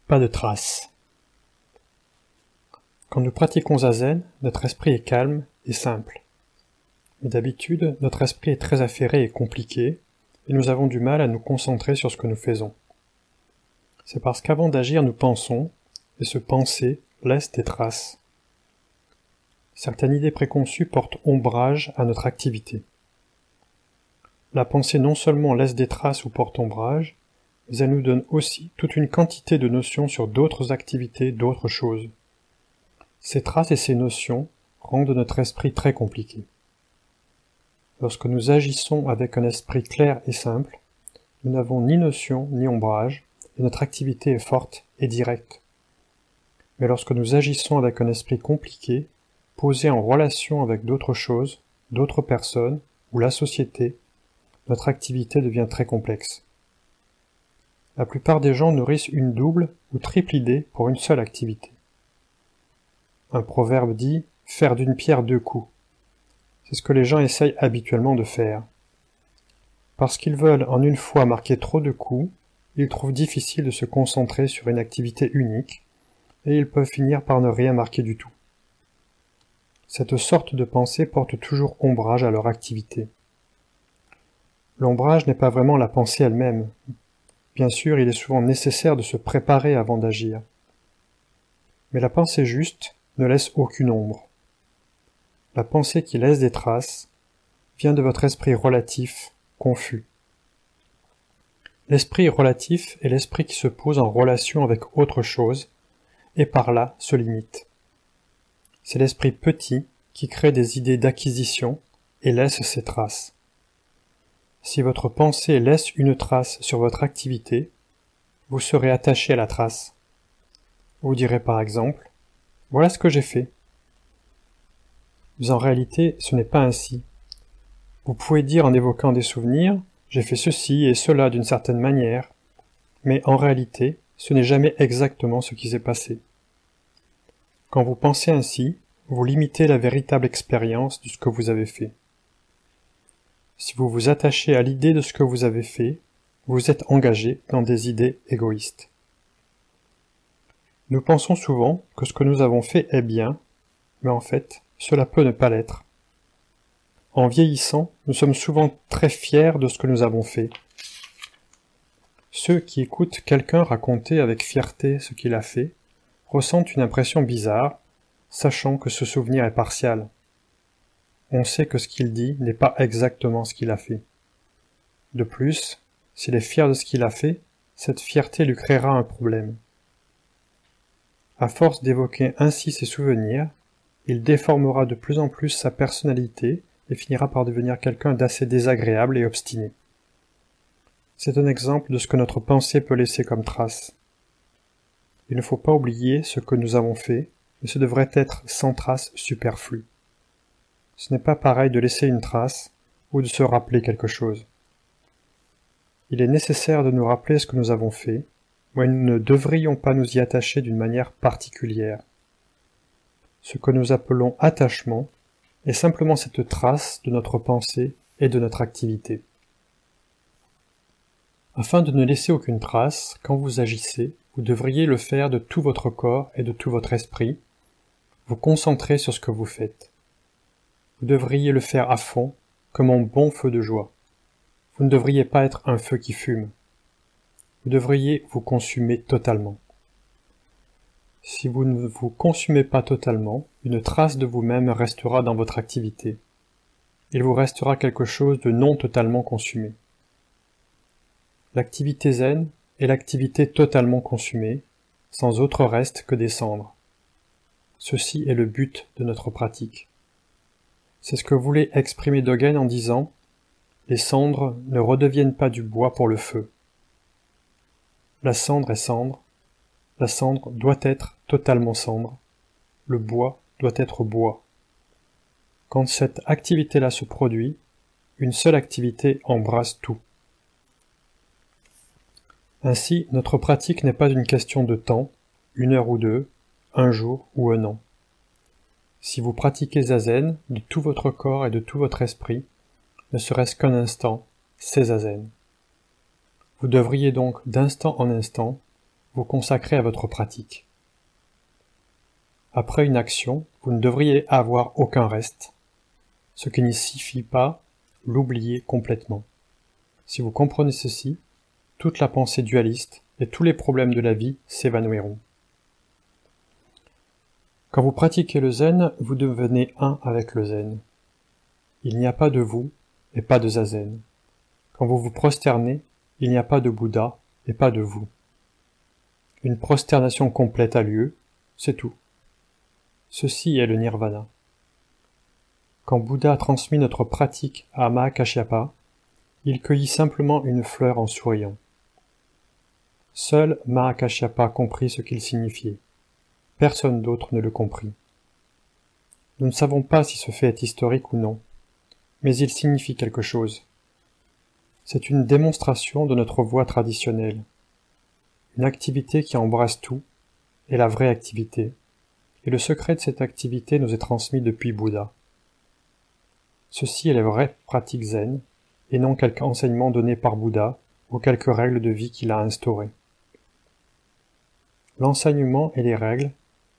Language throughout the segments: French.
Pas de traces. Quand nous pratiquons Zazen, notre esprit est calme et simple. Mais d'habitude, notre esprit est très affairé et compliqué, et nous avons du mal à nous concentrer sur ce que nous faisons. C'est parce qu'avant d'agir, nous pensons, et ce penser laisse des traces. Certaines idées préconçues portent ombrage à notre activité. La pensée non seulement laisse des traces ou porte ombrage, mais elle nous donne aussi toute une quantité de notions sur d'autres activités, d'autres choses. Ces traces et ces notions rendent notre esprit très compliqué. Lorsque nous agissons avec un esprit clair et simple, nous n'avons ni notion ni ombrage, et notre activité est forte et directe. Mais lorsque nous agissons avec un esprit compliqué, posé en relation avec d'autres choses, d'autres personnes ou la société, notre activité devient très complexe. La plupart des gens nourrissent une double ou triple idée pour une seule activité. Un proverbe dit « faire d'une pierre deux coups ». C'est ce que les gens essayent habituellement de faire. Parce qu'ils veulent en une fois marquer trop de coups, ils trouvent difficile de se concentrer sur une activité unique, et ils peuvent finir par ne rien marquer du tout. Cette sorte de pensée porte toujours ombrage à leur activité. L'ombrage n'est pas vraiment la pensée elle-même. Bien sûr, il est souvent nécessaire de se préparer avant d'agir. Mais la pensée juste ne laisse aucune ombre. La pensée qui laisse des traces vient de votre esprit relatif, confus. L'esprit relatif est l'esprit qui se pose en relation avec autre chose, et par là se limite. C'est l'esprit petit qui crée des idées d'acquisition et laisse ses traces. Si votre pensée laisse une trace sur votre activité, vous serez attaché à la trace. Vous direz par exemple « Voilà ce que j'ai fait ». Mais en réalité, ce n'est pas ainsi. Vous pouvez dire en évoquant des souvenirs « J'ai fait ceci et cela d'une certaine manière », mais en réalité, ce n'est jamais exactement ce qui s'est passé. Quand vous pensez ainsi, vous limitez la véritable expérience de ce que vous avez fait. Si vous vous attachez à l'idée de ce que vous avez fait, vous êtes engagé dans des idées égoïstes. Nous pensons souvent que ce que nous avons fait est bien, mais en fait, cela peut ne pas l'être. En vieillissant, nous sommes souvent très fiers de ce que nous avons fait. Ceux qui écoutent quelqu'un raconter avec fierté ce qu'il a fait ressentent une impression bizarre, sachant que ce souvenir est partial. On sait que ce qu'il dit n'est pas exactement ce qu'il a fait. De plus, s'il est fier de ce qu'il a fait, cette fierté lui créera un problème. À force d'évoquer ainsi ses souvenirs, il déformera de plus en plus sa personnalité et finira par devenir quelqu'un d'assez désagréable et obstiné. C'est un exemple de ce que notre pensée peut laisser comme trace. Il ne faut pas oublier ce que nous avons fait, mais ce devrait être sans trace superflue. Ce n'est pas pareil de laisser une trace ou de se rappeler quelque chose. Il est nécessaire de nous rappeler ce que nous avons fait, mais nous ne devrions pas nous y attacher d'une manière particulière. Ce que nous appelons attachement est simplement cette trace de notre pensée et de notre activité. Afin de ne laisser aucune trace, quand vous agissez, vous devriez le faire de tout votre corps et de tout votre esprit, vous concentrer sur ce que vous faites. Vous devriez le faire à fond, comme un bon feu de joie. Vous ne devriez pas être un feu qui fume. Vous devriez vous consumer totalement. Si vous ne vous consumez pas totalement, une trace de vous-même restera dans votre activité. Il vous restera quelque chose de non totalement consumé. L'activité zen est l'activité totalement consumée, sans autre reste que des cendres. Ceci est le but de notre pratique. C'est ce que voulait exprimer Dogen en disant « Les cendres ne redeviennent pas du bois pour le feu. La cendre est cendre, la cendre doit être totalement cendre, le bois doit être bois. Quand cette activité-là se produit, une seule activité embrasse tout. » Ainsi, notre pratique n'est pas une question de temps, 1 heure ou 2, un jour ou un an. Si vous pratiquez Zazen de tout votre corps et de tout votre esprit, ne serait-ce qu'un instant, c'est Zazen. Vous devriez donc d'instant en instant vous consacrer à votre pratique. Après une action, vous ne devriez avoir aucun reste, ce qui ne signifie pas l'oublier complètement. Si vous comprenez ceci, toute la pensée dualiste et tous les problèmes de la vie s'évanouiront. Quand vous pratiquez le zen, vous devenez un avec le zen. Il n'y a pas de vous et pas de zazen. Quand vous vous prosternez, il n'y a pas de Bouddha et pas de vous. Une prosternation complète a lieu, c'est tout. Ceci est le nirvana. Quand Bouddha a transmis notre pratique à Mahakashyapa, il cueillit simplement une fleur en souriant. Seul Mahakashyapa comprit ce qu'il signifiait. Personne d'autre ne le comprit. Nous ne savons pas si ce fait est historique ou non, mais il signifie quelque chose. C'est une démonstration de notre voie traditionnelle. Une activité qui embrasse tout est la vraie activité, et le secret de cette activité nous est transmis depuis Bouddha. Ceci est la vraie pratique zen, et non quelque enseignement donné par Bouddha ou quelques règles de vie qu'il a instaurées. L'enseignement et les règles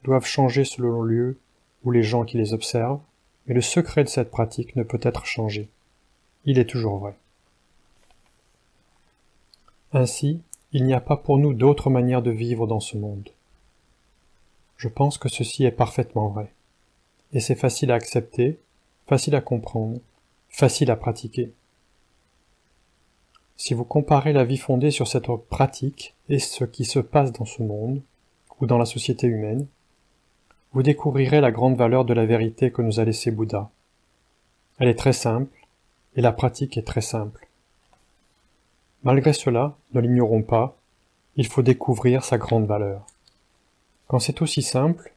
doivent changer selon le lieu ou les gens qui les observent, mais le secret de cette pratique ne peut être changé. Il est toujours vrai. Ainsi, il n'y a pas pour nous d'autre manière de vivre dans ce monde. Je pense que ceci est parfaitement vrai. Et c'est facile à accepter, facile à comprendre, facile à pratiquer. Si vous comparez la vie fondée sur cette pratique et ce qui se passe dans ce monde, ou dans la société humaine, vous découvrirez la grande valeur de la vérité que nous a laissée Bouddha. Elle est très simple, et la pratique est très simple. Malgré cela, ne l'ignorons pas, il faut découvrir sa grande valeur. Quand c'est aussi simple,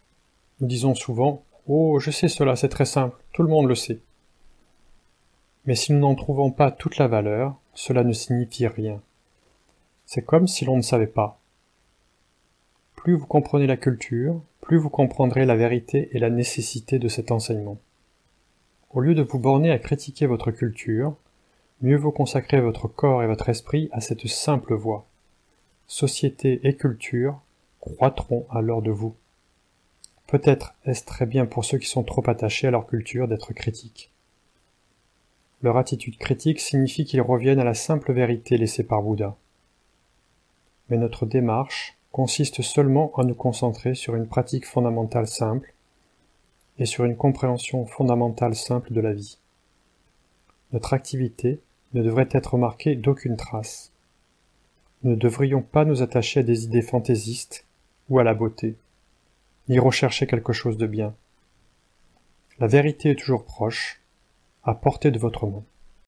nous disons souvent « Oh, je sais cela, c'est très simple, tout le monde le sait ». Mais si nous n'en trouvons pas toute la valeur, cela ne signifie rien. C'est comme si l'on ne savait pas. Plus vous comprenez la culture, plus vous comprendrez la vérité et la nécessité de cet enseignement. Au lieu de vous borner à critiquer votre culture, mieux vaut consacrer votre corps et votre esprit à cette simple voie. Société et culture croîtront alors de vous. Peut-être est-ce très bien pour ceux qui sont trop attachés à leur culture d'être critiques. Leur attitude critique signifie qu'ils reviennent à la simple vérité laissée par Bouddha. Mais notre démarche consiste seulement à nous concentrer sur une pratique fondamentale simple et sur une compréhension fondamentale simple de la vie. Notre activité ne devrait être marquée d'aucune trace. Nous ne devrions pas nous attacher à des idées fantaisistes ou à la beauté, ni rechercher quelque chose de bien. La vérité est toujours proche, à portée de votre main.